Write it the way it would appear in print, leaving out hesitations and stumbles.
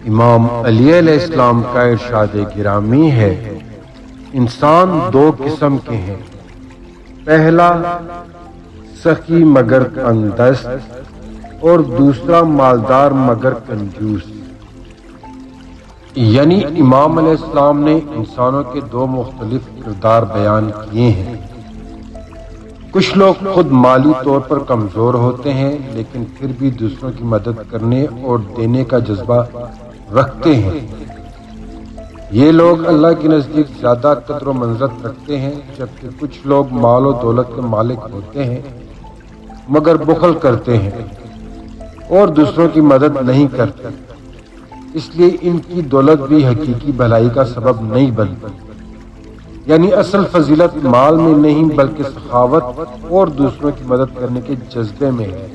امام علی علیہ السلام کا ارشاد گرامی ہے، انسان دو قسم کے ہیں، پہلا سخی مگر تنگ دست اور دوسرا مالدار مگر کنجوس۔ یعنی امام علیہ السلام نے انسانوں کے دو مختلف کردار بیان کیے ہیں۔ کچھ لوگ خود مالی طور پر کمزور ہوتے ہیں لیکن پھر بھی دوسروں کی مدد کرنے اور دینے کا جذبہ رکھتے ہیں۔ یہ لوگ اللہ کے نزدیک زیادہ قدر و منزلت رکھتے ہیں، جبکہ کچھ لوگ مال و دولت کے مالک ہوتے ہیں مگر بخل کرتے ہیں اور دوسروں کی مدد نہیں کرتے، اس لیے ان کی دولت بھی حقیقی بھلائی کا سبب نہیں بنتی۔ یعنی اصل فضیلت مال میں نہیں بلکہ سخاوت اور دوسروں کی مدد کرنے کے جذبے میں ہے۔